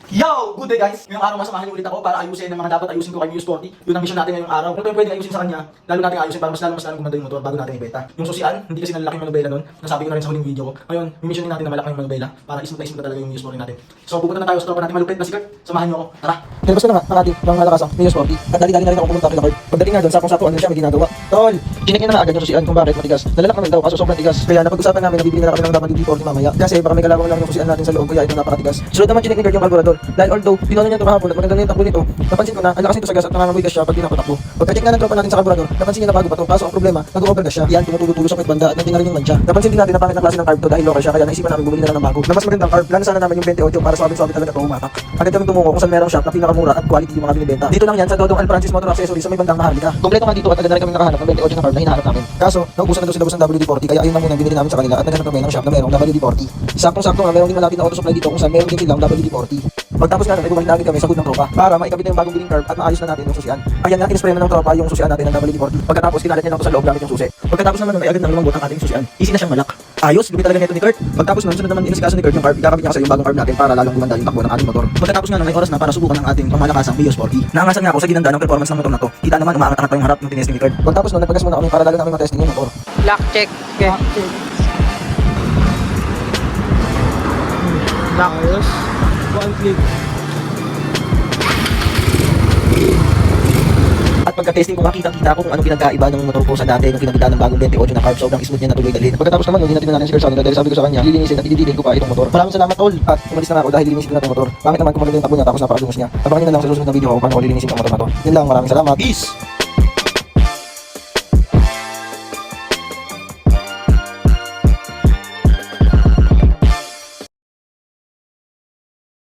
Yo! Good day guys! Ngayong araw masamahan niyo ulit ako para ayusin ang mga dapat ayusin ko kay Mio Sporty. Yun ang mission natin ngayong araw. Ano pa yung pwedeng ayusin sa kanya? Lalo natin ayusin para mas lalong gumanda yung motor bago natin ibenta. Yung susian, hindi kasi nalalaki yung manubela nun. Nasabi ko na rin sa huling video ko. Ngayon, mission din natin na malaki yung manubela para ismut na talaga yung Mio Sporty natin. So pupunta na tayo sa tropa natin malupit na si Kurt. Samahan niyo ako. Tara! Nilabas ko na nga ang ating mga malakasang Mio Sporty. At dali-dali na rin ako pumunta kay Kurt. Pagdating nga doon, sakong-sakto ano siya may ginagawa. Tol! Chinek niya na agad yung susian kung bakit matigas. Nalalak naman daw kaso sobrang tigas. Kaya napag-usapan namin na bibili na kami ng WD-40 mamaya. Kasi baka may kalawang lang yung susian natin sa loob kaya ito napakatigas. Sunod naman chinek ni Kurt yung carburetor. Dahil although tinanong niya ito kahapon at maganda na yung takbo nito, napansin ko na ang lakas nito sa gas at nangangamoy gas siya pag pinapatakbo. Pagka-check nga ng tropa natin sa carburetor, napansin niya na bago pa ito. Kaso ang problema, nag-overgas siya. Yan, tumutulo-tulo sa banda at nandiyan na rin yung mancha. Napansin din natin na pangit na klase ng carb to dahil local siya kaya naisipan namin bumili na lang ng bago. Na mas magandang carb, plano sana namin yung 28 para suabe-suabe talaga ito umatak. Agad kami tumungo kung saan merong shop na pinakamura at quality yung mga binibenta. Dito lang yan sa Dodong Al Francis Motor Accessories sa may bandang Maharlika. Kompleto nga dito at agad na rin kami nakahanap ng 28 na carb na hinahanap namin. Kaso, naubusan na daw sila ng WD-40 kaya ayun na muna binili namin sa kanila at naghanap kami ng shop na merong WD-40. Saktong-sakto nga meron din malapit na auto supply dito kung saan meron din silang WD-40. Pagtapos nga nun, ay bumalik na agad kami sa good ng tropa para maikabit na yung bagong biling curve at maayos na natin yung susian. Ayan nga, in-spray na ng tropa yung susian natin ng WD-40. Pagkatapos, kinalat niya lang ito sa loob gamit yung susi. Pagkatapos naman nun, ay agad na lumambot ang ating susian. Easy na siyang malak. Ayos, lupit talaga nito ni Kurt. Pagtapos nun, sunod naman inasikaso ni Kurt yung carb. Ikakabit niya kasi yung bagong carb natin para lalong gumanda yung takbo ng ating motor. Pagkatapos nga nun, ay oras na para subukan ang ating pangmalakasang Mio Sporty. Naangasan nga ako sa ginanda ng performance ng motor na to. Kita naman, umaangat-angat pa yung harap ng tinesting ni Kurt. Pagtapos nun, nagpagas muna kami para lalo namin matesting yung motor. Lock check. Okay. Lock. Ayos. One click. At pagka-testing ko, makita-kita ko kung anong pinagkaiba ng motor ko sa dati nung kinabita ng bagong 28 na carb. Sobrang smooth niya na tuloy dalhin. Pagkatapos naman, hindi natin natin si Kurt Sonic dahil sabi ko sa kanya, lilinisin at ididilin ko pa itong motor. Maraming salamat tol. At umalis na ako dahil lilinisin ko na itong motor. Bakit naman kung maganda yung takbo niya tapos napakadungos niya. Abangan niyo na lang sa susunod na video kung paano ko lilinisin itong motor na to. Yun lang, maraming salamat. Peace!